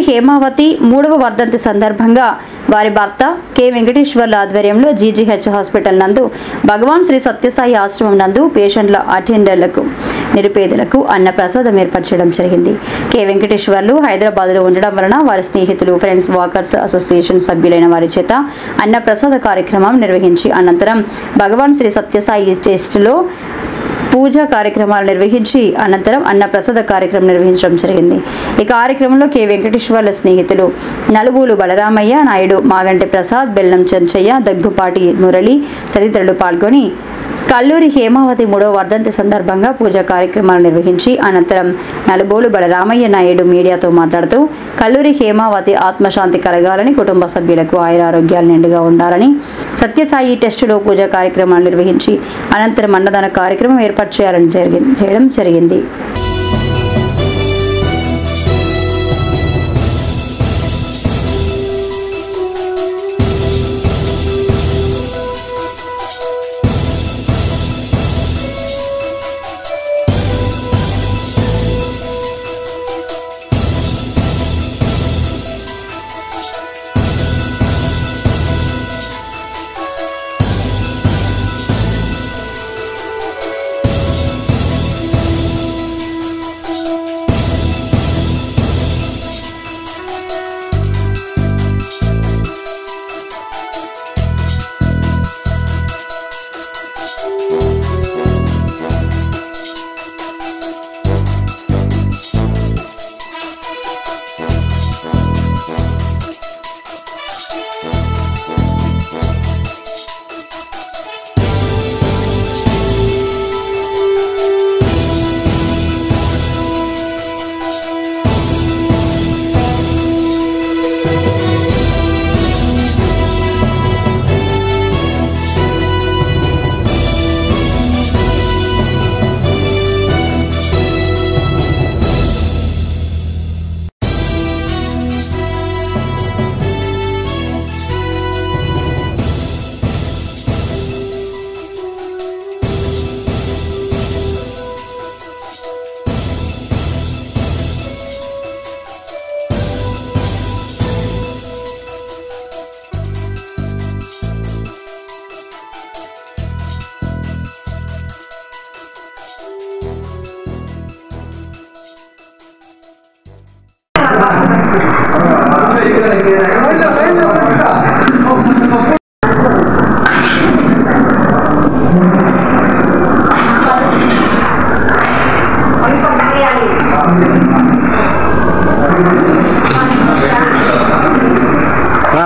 హేమావతి 3వ వర్ధంతి సందర్భంగా వారి భర్త కె వెంకటేశ్వర్ల ఆధ్వర్యంలో జీజీహెచ్ హాస్పిటల్ నందు భగవాన్ శ్రీ సత్యసాయి ఆశ్రమం నందు పేషెంట్ల అటెండర్లకు నిరుపేదలకు అన్న ప్రసాదం ఏర్పాటు చేయడం జరిగింది. కె వెంకటేశ్వర్లు హైదరాబాద్లో ఉండడం వలన వారి స్నేహితులు ఫ్రెండ్స్ వాకర్స్ అసోసియేషన్ సభ్యులైన వారి చేత అన్న ప్రసాద కార్యక్రమం నిర్వహించి అనంతరం భగవాన్ శ్రీ సత్యసాయి టెస్ట్లో పూజా కార్యక్రమాలు నిర్వహించి అనంతరం అన్న ప్రసాద కార్యక్రమం నిర్వహించడం జరిగింది. ఈ కార్యక్రమంలో కె వెంకటేశ్వర్ల స్నేహితులు నలుబూలు బలరామయ్య నాయుడు, మాగంటి ప్రసాద్, బెల్లం చెంచయ్య, దగ్గుపాటి మురళి తదితరులు పాల్గొని కల్లూరి హేమావతి 3వ వర్ధంతి సందర్భంగా పూజా కార్యక్రమాలు నిర్వహించి అనంతరం నలుబోలు బలరామయ్య నాయుడు మీడియాతో మాట్లాడుతూ కల్లూరి హేమావతి ఆత్మశాంతి కలగాలని, కుటుంబ సభ్యులకు ఆయురారోగ్యాలు నిండుగా ఉండాలని సత్యసాయి టెస్టులో పూజా కార్యక్రమాలు నిర్వహించి అనంతరం అన్నదాన కార్యక్రమం ఏర్పాటు చేయడం జరిగింది.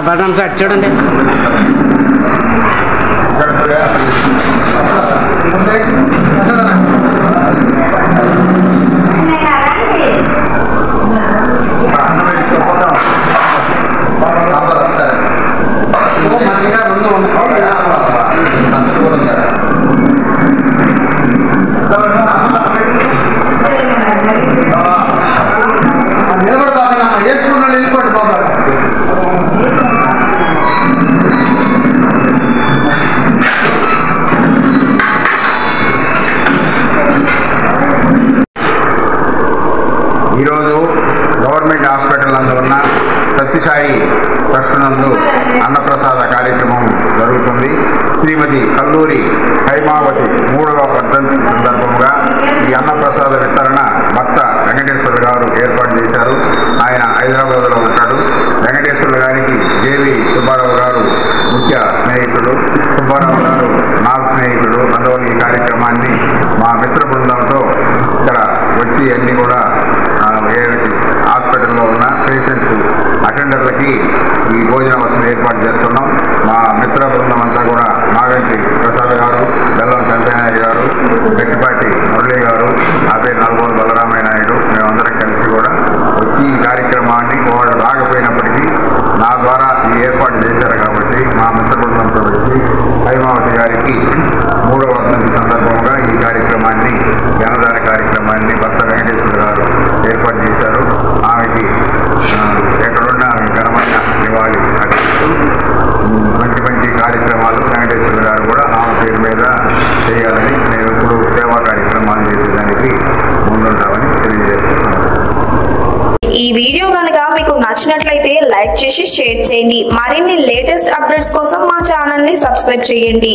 బటన్ సెట్ చూడండి. ఈరోజు గవర్నమెంట్ హాస్పిటల్ నందు ఉన్న సత్యసాయి ట్రస్ట్ నందు అన్నప్రసాద కార్యక్రమం జరుగుతుంది. శ్రీమతి కల్లూరి హైమావతి 3వ వర్ధంతి సందర్భంగా ఈ అన్నప్రసాద వితరణ భర్త వెంకటేశ్వర్లు గారు ఏర్పాటు చేశారు. ఆయన హైదరాబాద్లో ఉంటాడు. వెంకటేశ్వర్లు గారికి జేవి సుబ్బారావు గారు ముఖ్య స్నేహితుడు, సుబ్బారావు గారు నాకు స్నేహితుడు. అందువల్ల ఈ కార్యక్రమాన్ని మా మిత్ర బృందంతో ఇక్కడ వచ్చి అన్నీ కూడా హాస్పిటల్లో ఉన్న పేషెంట్స్ అటెండర్లకి ఈ భోజన వసతి ఏర్పాటు చేస్తున్నాం. మా మిత్ర బృందం అంతా కూడా మాగంటి ప్రసాద్ గారు, బెల్లం చంద్రనాయుడు గారు, గట్టిపాటి మురళి గారు, నా పేరు నల్గొండ బలరామయ్య నాయుడు, మేమందరం కలిసి కూడా వచ్చి ఈ కార్యక్రమాన్ని వాళ్ళు రాకపోయినప్పటికీ నా ద్వారా ఈ ఏర్పాటు చేశారు కాబట్టి మా మిత్ర బృందంతో వచ్చి హైమావతి గారికి 3వ వర్ధంతి సందర్భంగా ఈ కార్యక్రమాన్ని అన్నదాన కార్యక్రమాన్ని భర్త వెంకటేశ్వర గారు ఏర్పాటు చేశారు. ఆమెకి ఎక్కడున్నా ఆమె ఘనమైన నివాళి అర్పిస్తూ మంచి మంచి కార్యక్రమాలు వెంకటేశ్వర గారు కూడా ఆమె పేరు మీద చేయాలని మేము ఇప్పుడు సేవా కార్యక్రమాలు చేసేదానికి ముందుంటామని తెలియజేస్తున్నాను. ఈ వీడియో గనుక మీకు నచ్చినట్లయితే లైక్ చేసి షేర్ చేయండి. మరిన్ని లేటెస్ట్ అప్డేట్స్ కోసం మా ఛానల్ ని సబ్స్క్రైబ్ చేయండి.